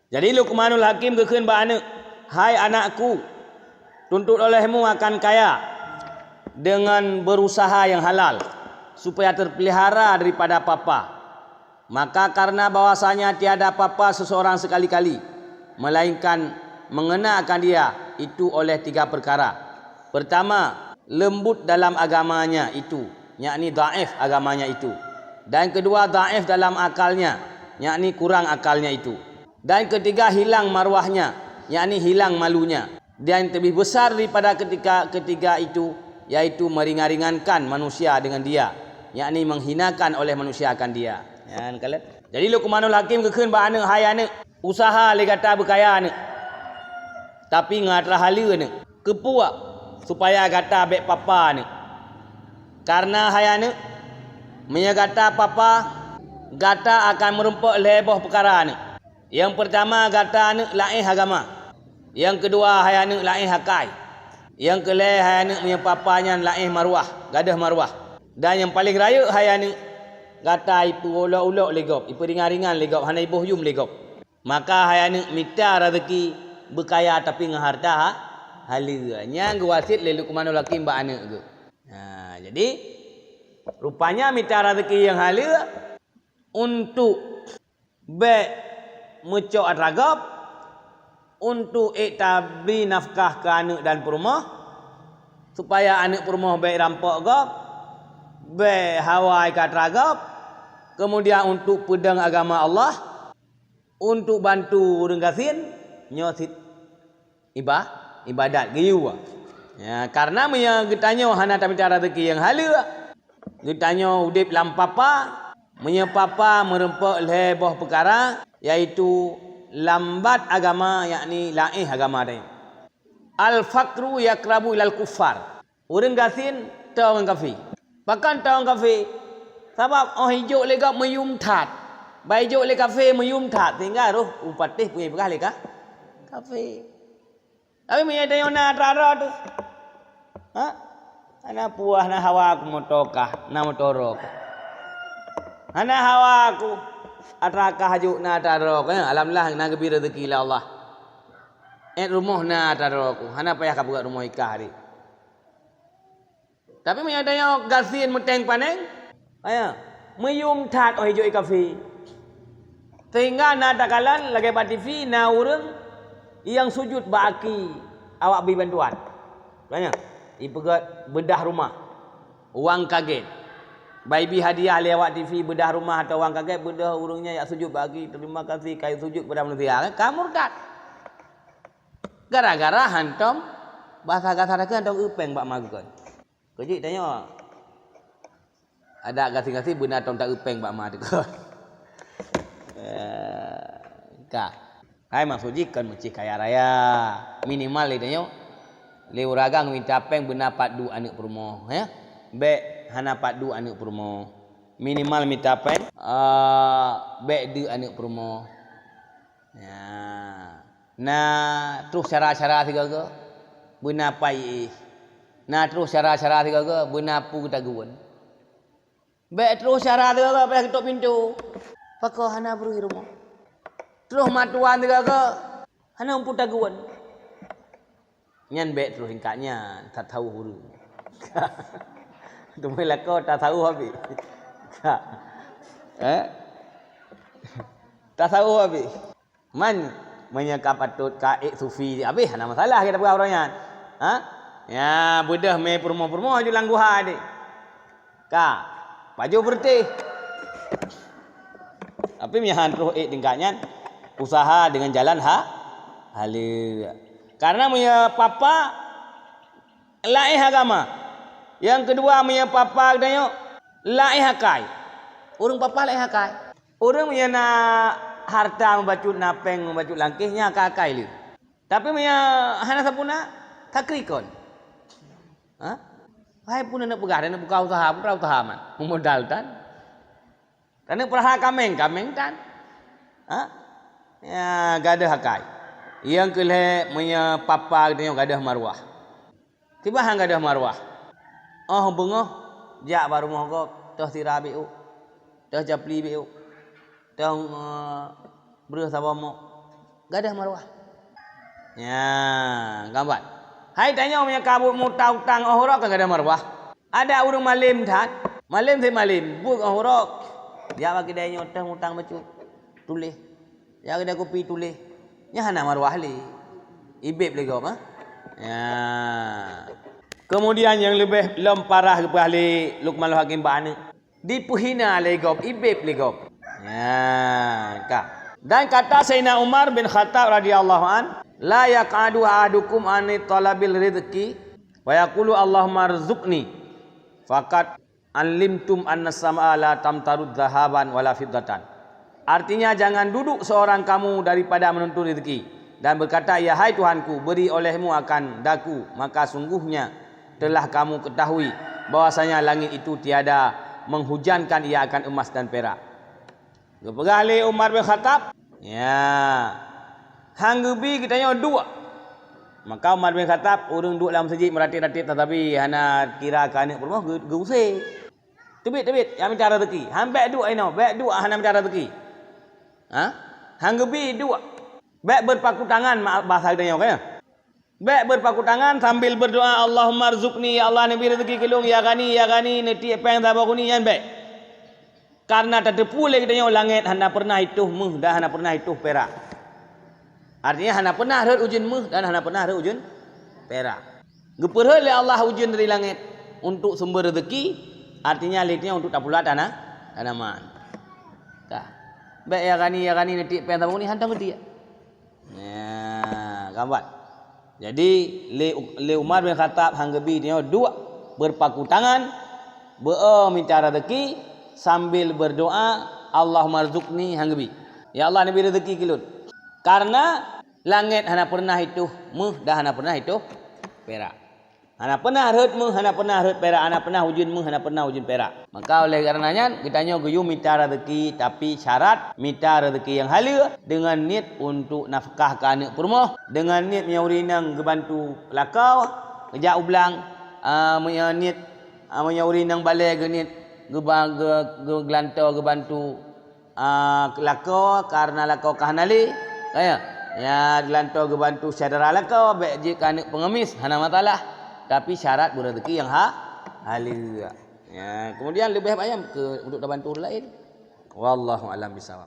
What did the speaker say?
Jadi Luqmanul Hakim kekeun ba anak, hai anakku, tuntut olehmu akan kaya dengan berusaha yang halal supaya terpelihara daripada papa. Maka karena bahwasanya tiada papa seseorang sekali-kali melainkan mengena akan dia itu oleh 3 perkara. Pertama, lembut dalam agamanya itu, yakni dhaif agamanya itu. Dan kedua, dhaif dalam akalnya, yakni kurang akalnya itu. Dan ketiga, hilang marwahnya, yakni hilang malunya. Dan lebih besar daripada ketiga itu, yaitu meringan-ringankan manusia dengan dia, yakni menghinakan oleh manusia akan dia. Ya, kalian. Jadi Luqmanul Hakim kekeun ba anak, hai anak, usaha le kata berkaya anak. Tapi ngatlah hala anak, kepuak supaya kata bek papa anak. Karena hai anak, menya kata papa, kata akan merempok leboh perkara anak. Yang pertama kata anak lain agama. Yang kedua hai anak lain hakai. Yang kelih hai anak punya papanya lain marwah, gadah marwah. Dan yang paling raya hai anak kata ipu ulok-ulok legop, ipu ringan-ringan legop, hana ibu yum legop. Maka hai anak minta rezeki berkaya tapi dengan harta hala. Nya wasit le Luqmanul Hakim ba anak tu. Jadi rupanya minta rezeki yang hala untuk be mencok ragap, untuk iktabi nafkah ke anak dan perumah, supaya anak perumah baik rampok gap, baik hawai kat ragap, kemudian untuk pedang agama Allah, untuk bantu renggasin nyosit ibadat giyu. Ya, karena meya getanyo hana tak minta rezeki yang hala, getanyo udip lam papa, meya papa merempok leboh perkara, yaitu lambat agama, yakni laih agama dia. Al-faqru yakrabu ilal kuffar. Orang gasin tau orang kafir. Bahkan tau orang kafir. Sebab oh hijau lega meyum tat. Bai hijau le kafir meyum tat. Sehingga roh upatih punya bekah leka kafir. Tapi menyada yang nak rara tu. Ana puah na hawa aku motokah, na motorok. Ana hawa aku atraka hajuk na tarok. Alhamdulillah na gebi rezeki la Allah. Rumah na tarok. Hana payah ka buka rumah ikah hari. Tapi menyada yang gasin meteng paneng. Meyum tat oh hijau kafe. Sehingga na takalan lagi pa TV na urang yang sujud baki awak beri bantuan. Banyak. Ipegat bedah rumah. Wang kaget. Baibi hadiah lewat TV bedah rumah atau wang kaget bedah urungnya yang sujud bagi terima kasih kayu sujud kepada manusia. Kamu murtad. Gara-gara hantam bahasa kasar-kasar hantam upeng bak magukan. Kejik tanya. Ada kasih-kasih benar tom tak upeng bak magukan. Kak. Hai maksudnya kan mesti kaya raya. Minimal le tanya. Le uragang minta peng benar padu anak perumah ya. Be hana padu anak perumah. Minimal minta peng be de anak perumah. Ya. Nah, terus cara-cara tiga ke benar pai. Nah, terus cara-cara tiga ke benar pu taguan. Be terus cara tiga ke payah ketuk pintu. Pakau hana beri rumah. Terus matuan tiga ke hana umpu taguan. Nyan be terus ringkatnya tak tahu huru. Tu melako tak tahu habis. Tak tahu habis. Man menyekap patut kaik sufi habis ada masalah kita buat orangnya. Ya budah me permo-permo aju langguha ade. Ka baju bertih. Tapi mihan roh tingkatnya usaha dengan jalan halal. Karena punya papa laih agama. Yang kedua punya papa katanya laih hakai. Orang papa laih hakai. Orang punya na harta membacut napeng membacut langkihnya kakai li. Tapi punya hana sapuna takrikon. Hai pun nak pegang nak buka usaha pun usaha man. Memodalkan. Karena perah kameng kan. Ya gadah hakai. Yang kelih punya papa katanya gadah marwah. Tiba hang gadah marwah. Oh bengoh jak baru moh ko toh sirah biu. Toh japli biu. Toh beruh sapa mo. gadah maruah. Ya, gambar. Hai tanya punya kabut mutang-utang ahura ke gadah maruah. Ada urang malim tat. Malim tu malim, buat ahura. Dia bagi dia utang macam tulis. Ya kedai kopi tulis. Nya hana maruah li. Ibib lagi apa? Ya. Kemudian yang lebih parah kepada ahli Luqmanul Hakim ba'ana. Dipuhina lagi ibib lagi. Ya, kak. Dan kata Sayyidina Umar bin Khattab radhiyallahu an, la yaqadu ahadukum an talabil rizqi wa yaqulu Allahumma rzuqni faqad alimtum anna sam'a la tamtarud dhahaban wala fiddatan. Artinya jangan duduk seorang kamu daripada menuntut rezeki dan berkata, ya hai Tuhanku, beri olehmu akan daku, maka sungguhnya telah kamu ketahui bahwasanya langit itu tiada menghujankan ia akan emas dan perak. Kepegali Umar bin Khattab, ya, hang gebi kitanya dua. Maka Umar bin Khattab orang duduk dalam masjid meratik-ratik tetapi hana kira kanak perempuan geusai. Tebit yang minta rezeki. Hang baik dua ino, baik dua hana minta rezeki. Ha? Hang gebi dua. Baik berpaku tangan bahasa kitanya kan? Baik berpaku tangan sambil berdoa Allahumma rzuqni, ya Allah nabi rezeki kelung ya gani nanti apa yang tabak ni yang baik. Karena terdepu lagi kitanya langit hana pernah itu meh dan hana pernah itu perak. Artinya hana pernah ada ujian meh dan hana pernah ada ujian perak. Geperhel oleh Allah ujian dari langit untuk sumber rezeki, artinya litnya untuk tak pula tanaman. Kah. Baik ya gani nanti apa yang tabak ni hantar dia. Ya, gambar. Jadi le Umar bin Khattab hanggebi dia dua berpaku tangan, minta rezeki sambil berdoa Allahumma rzuqni hanggebi. Ya Allah nabi rezeki kilun. Karena langit hana pernah itu meh dah hana pernah itu perak. Hana pernah reut meh, hana pernah reut perak, hana pernah hujan meh, hana pernah hujan perak. Maka oleh karenanya kitanya guyu minta rezeki tapi syarat minta rezeki yang halal dengan niat untuk nafkah ke anak perumah, dengan niat nyaurinang gebantu lakau, kerja ublang, niat nyaurinang balai ke niat gelantau gebantu lakau karena lakau kahanali, kaya ya gelantau gebantu saudara lakau baik je anak pengemis hana masalah. Tapi syarat berezeki yang halal. Ya, kemudian lebih banyak untuk bantu orang lain. Wallahu a'lam bishawab.